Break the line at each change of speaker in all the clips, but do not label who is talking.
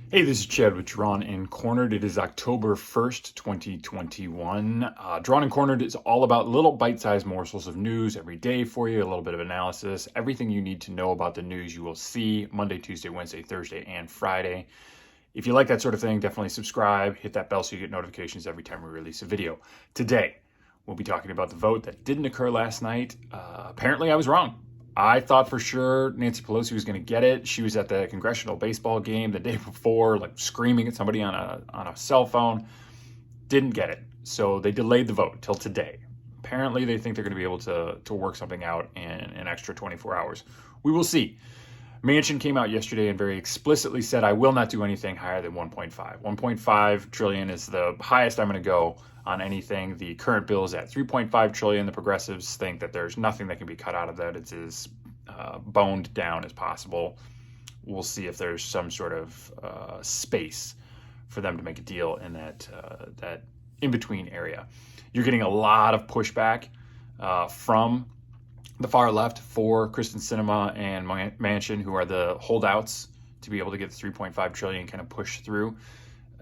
Hey, this is Chad with Drawn and Cornered. It is October 1st, 2021. Drawn and Cornered is all about little bite-sized morsels of news every day for you, a little bit of analysis, everything you need to know about the news you will see Monday, Tuesday, Wednesday, Thursday, and Friday. If you like that sort of thing, definitely subscribe, hit that bell so you get notifications every time we release a video. Today, we'll be talking about the vote that didn't occur last night. Apparently, I was wrong. I thought for sure Nancy Pelosi was going to get it. She was at the congressional baseball game the day before, like screaming at somebody on a cell phone. Didn't get it. So they delayed the vote till today. Apparently, they think they're going to be able to work something out in an extra 24 hours. We will see. Manchin came out yesterday and very explicitly said, I will not do anything higher than 1.5. 1.5 trillion is the highest I'm going to go on anything. The current bill is at 3.5 trillion. The progressives think that there's nothing that can be cut out of that. It's as boned down as possible. We'll see if there's some sort of space for them to make a deal in that in-between area. You're getting a lot of pushback from the far left for Kyrsten Sinema and Manchin, who are the holdouts to be able to get the 3.5 trillion kind of push through.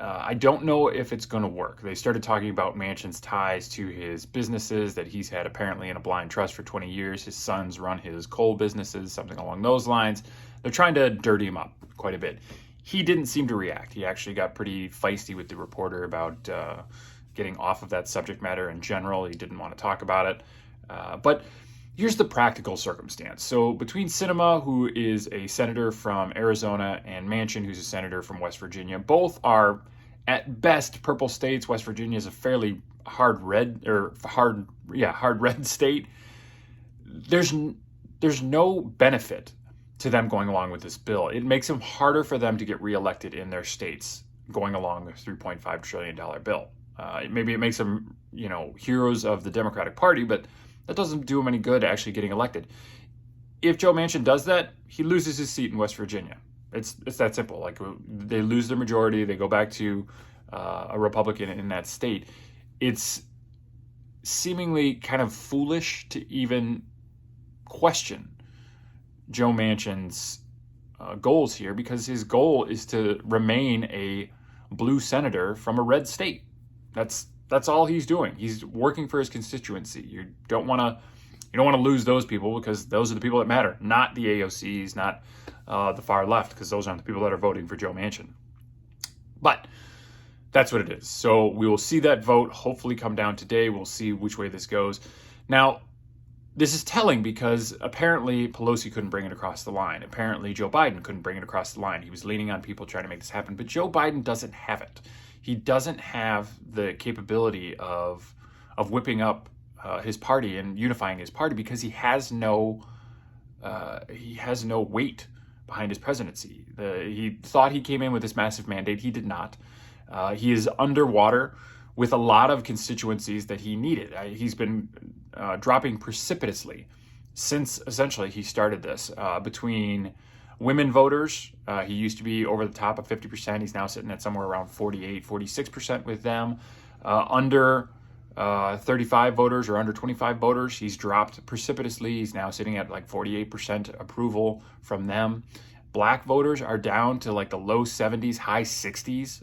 I don't know if it's going to work. They started talking about Manchin's ties to his businesses that he's had apparently in a blind trust for 20 years. His sons run his coal businesses, something along those lines. They're trying to dirty him up quite a bit. He didn't seem to react. He actually got pretty feisty with the reporter about getting off of that subject matter in general. He didn't want to talk about it. But here's the practical circumstance. So between Sinema, who is a senator from Arizona, and Manchin, who's a senator from West Virginia, both are at best purple states. West Virginia is a fairly hard red state. There's no benefit to them going along with this bill. It makes them harder for them to get reelected in their states going along with $3.5 trillion bill. Maybe it makes them, heroes of the Democratic Party, but that doesn't do him any good actually getting elected. If Joe Manchin does that, he loses his seat in West Virginia. It's that simple. Like, they lose their majority, they go back to a Republican in that state. It's seemingly kind of foolish to even question Joe Manchin's goals here, because his goal is to remain a blue senator from a red state. That's all he's doing. He's working for his constituency. You don't want to lose those people, because those are the people that matter, not the AOCs, not the far left, because those aren't the people that are voting for Joe Manchin. But that's what it is. So we will see that vote hopefully come down today. We'll see which way this goes. Now, this is telling because apparently Pelosi couldn't bring it across the line. Apparently Joe Biden couldn't bring it across the line. He was leaning on people trying to make this happen, but Joe Biden doesn't have it. He doesn't have the capability of whipping up his party and unifying his party, because he has no weight behind his presidency. He thought he came in with this massive mandate. He did not. He is underwater with a lot of constituencies that he needed. He's been dropping precipitously since essentially he started this. Between women voters, he used to be over the top of 50%. He's now sitting at somewhere around 48, 46% with them. Under 35 voters or under 25 voters, he's dropped precipitously. He's now sitting at like 48% approval from them. Black voters are down to like the low 70s, high 60s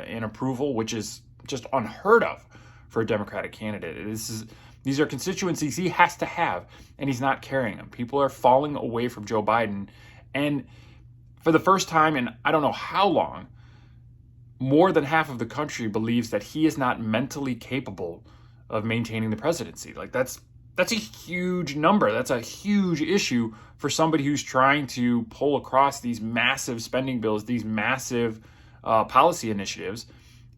in approval, which is just unheard of for a Democratic candidate. These are constituencies he has to have, and he's not carrying them. People are falling away from Joe Biden. And for the first time in I don't know how long, more than half of the country believes that he is not mentally capable of maintaining the presidency. Like, that's a huge number. That's a huge issue for somebody who's trying to pull across these massive spending bills, these massive policy initiatives.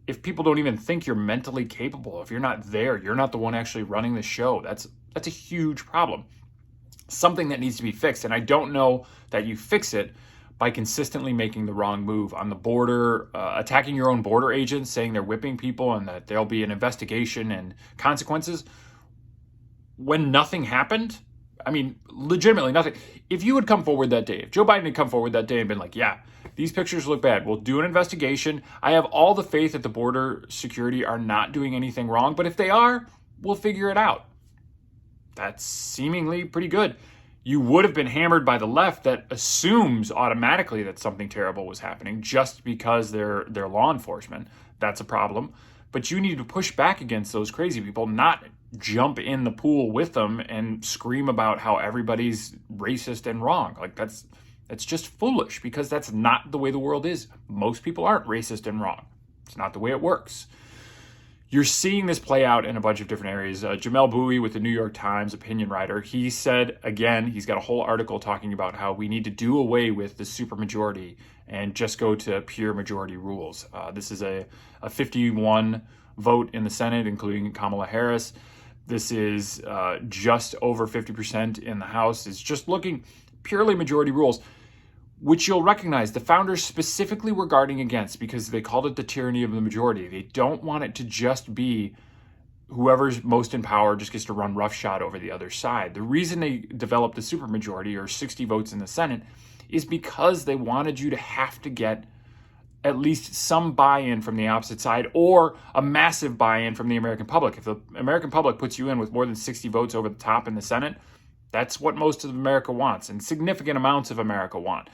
If people don't even think you're mentally capable, if you're not there, you're not the one actually running the show, that's a huge problem. Something that needs to be fixed. And I don't know that you fix it by consistently making the wrong move on the border, attacking your own border agents, saying they're whipping people and that there'll be an investigation and consequences, when nothing happened. I mean, legitimately nothing. If you had come forward that day, if Joe Biden had come forward that day and been like, yeah, these pictures look bad, we'll do an investigation. I have all the faith that the border security are not doing anything wrong, but if they are, we'll figure it out. That's seemingly pretty good. you would have been hammered by the left that assumes automatically that something terrible was happening just because they're law enforcement. That's a problem. But you need to push back against those crazy people, not jump in the pool with them and scream about how everybody's racist and wrong. Like that's just foolish, because that's not the way the world is. Most people aren't racist and wrong. It's not the way it works. You're seeing this play out in a bunch of different areas. Jamel Bouie with the New York Times, opinion writer, he said, again, he's got a whole article talking about how we need to do away with the supermajority and just go to pure majority rules. This is a 51 vote in the Senate, including Kamala Harris. This is just over 50% in the House. It's just looking purely majority rules, which you'll recognize the founders specifically were guarding against because they called it the tyranny of the majority. They don't want it to just be whoever's most in power just gets to run roughshod over the other side. The reason they developed the supermajority, or 60 votes in the Senate, is because they wanted you to have to get at least some buy-in from the opposite side, or a massive buy-in from the American public. If the American public puts you in with more than 60 votes over the top in the Senate, that's what most of America wants, and significant amounts of America want.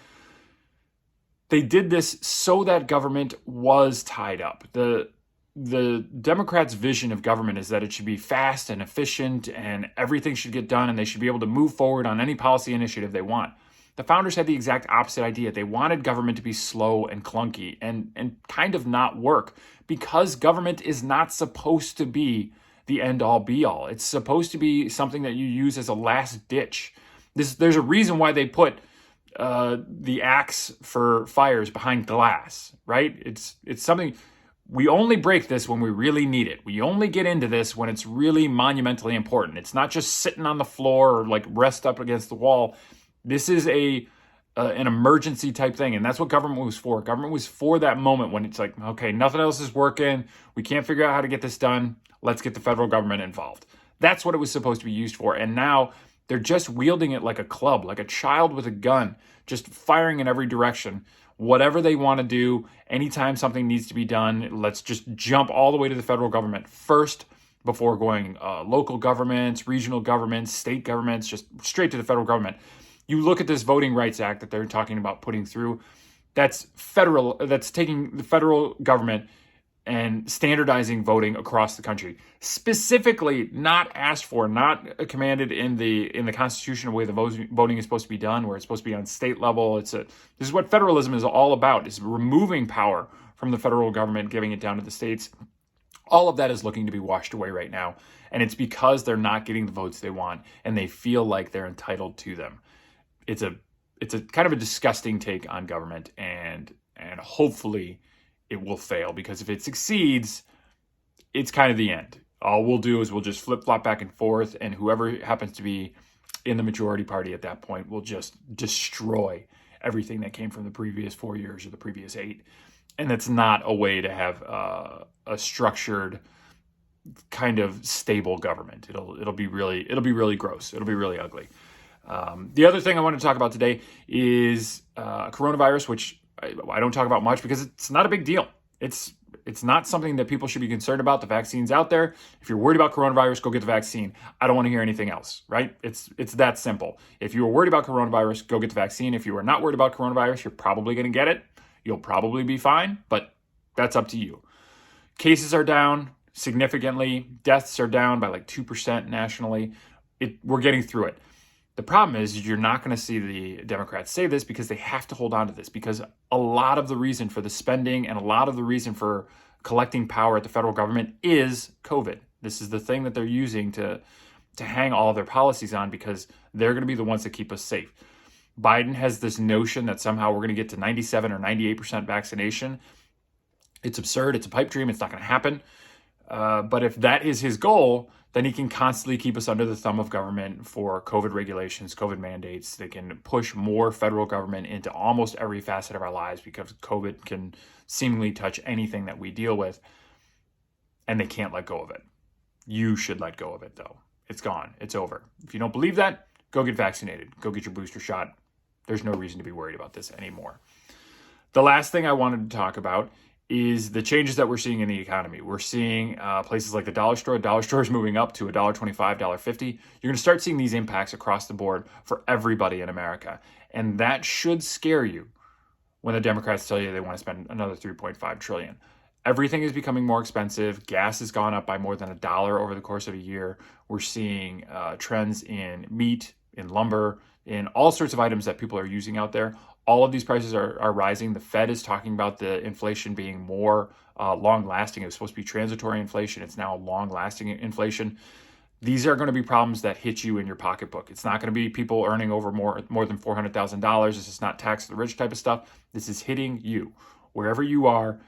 They did this so that government was tied up. The Democrats' vision of government is that it should be fast and efficient and everything should get done and they should be able to move forward on any policy initiative they want. The founders had the exact opposite idea. They wanted government to be slow and clunky and kind of not work, because government is not supposed to be the end-all be-all. It's supposed to be something that you use as a last ditch. There's a reason why they put the axe for fires behind glass, right? It's something, we only break this when we really need it. We only get into this when it's really monumentally important. It's not just sitting on the floor or like rest up against the wall. This is an emergency type thing, and that's what government was for. Government was for that moment when it's like, okay, nothing else is working. We can't figure out how to get this done. Let's get the federal government involved. That's what it was supposed to be used for. And now they're just wielding it like a club, like a child with a gun, just firing in every direction. Whatever they want to do, anytime something needs to be done, let's just jump all the way to the federal government first before going local governments, regional governments, state governments, just straight to the federal government. You look at this Voting Rights Act that they're talking about putting through, that's taking the federal government and standardizing voting across the country. Specifically not asked for, not commanded in the Constitution, the way the voting is supposed to be done, where it's supposed to be on state level. This is what federalism is all about, is removing power from the federal government, giving it down to the states. All of that is looking to be washed away right now. And it's because they're not getting the votes they want and they feel like they're entitled to them. It's a kind of a disgusting take on government, and hopefully it will fail, because if it succeeds, it's kind of the end. All we'll do is we'll just flip-flop back and forth, and whoever happens to be in the majority party at that point will just destroy everything that came from the previous 4 years or the previous 8. And that's not a way to have a structured, kind of stable government. It'll be really gross. It'll be really ugly. The other thing I want to talk about today is coronavirus, which I don't talk about much because it's not a big deal. It's not something that people should be concerned about. The vaccine's out there. If you're worried about coronavirus, go get the vaccine. I don't want to hear anything else, right? It's that simple. If you are worried about coronavirus, go get the vaccine. If you are not worried about coronavirus, you're probably going to get it. You'll probably be fine, but that's up to you. Cases are down significantly. Deaths are down by like 2% nationally. We're getting through it. The problem is you're not going to see the Democrats say this, because they have to hold on to this, because a lot of the reason for the spending and a lot of the reason for collecting power at the federal government is COVID. This is the thing that they're using to hang all of their policies on, because they're going to be the ones that keep us safe. Biden has this notion that somehow we're going to get to 97 or 98% vaccination. It's absurd. It's a pipe dream. It's not going to happen. But if that is his goal, then he can constantly keep us under the thumb of government for COVID regulations, COVID mandates. They can push more federal government into almost every facet of our lives, because COVID can seemingly touch anything that we deal with, and they can't let go of it. You should let go of it, though. It's gone. It's over. If you don't believe that, go get vaccinated. Go get your booster shot. There's no reason to be worried about this anymore. The last thing I wanted to talk about is the changes that we're seeing in the economy. We're seeing places like the dollar store. Dollar store is moving up to $1.25, $1.50. You're going to start seeing these impacts across the board for everybody in America. And that should scare you when the Democrats tell you they want to spend another $3.5 trillion. Everything is becoming more expensive. Gas has gone up by more than $1 over the course of a year. We're seeing trends in meat, in lumber, in all sorts of items that people are using out there. All of these prices are rising. The Fed is talking about the inflation being more long-lasting. It was supposed to be transitory inflation. It's now long-lasting inflation. These are going to be problems that hit you in your pocketbook. It's not going to be people earning over more than $400,000. This is not tax the rich type of stuff. This is hitting you. Wherever you are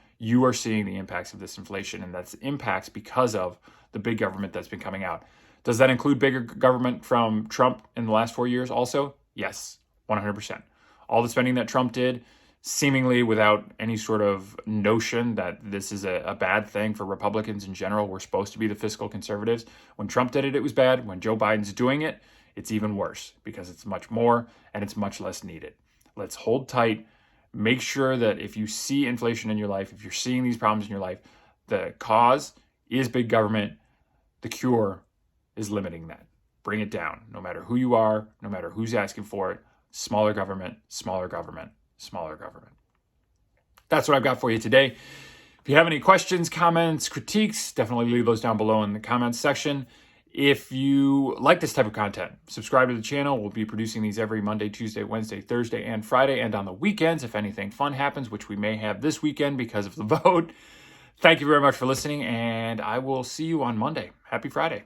seeing the impacts of this inflation, and that's impacts because of the big government that's been coming out. Does that include bigger government from Trump in the last 4 years also? Yes, 100%. All the spending that Trump did, seemingly without any sort of notion that this is a bad thing for Republicans in general. We're supposed to be the fiscal conservatives. When Trump did it, it was bad. When Joe Biden's doing it, it's even worse because it's much more and it's much less needed. Let's hold tight. Make sure that if you see inflation in your life, if you're seeing these problems in your life, the cause is big government. The cure is limiting that. Bring it down. No matter who you are, no matter who's asking for it, smaller government, smaller government, smaller government. That's what I've got for you today. If you have any questions, comments, critiques, definitely leave those down below in the comments section. If you like this type of content, subscribe to the channel. We'll be producing these every Monday, Tuesday, Wednesday, Thursday, and Friday, and on the weekends if anything fun happens, which we may have this weekend because of the vote. Thank you very much for listening, and I will see you on Monday. Happy Friday.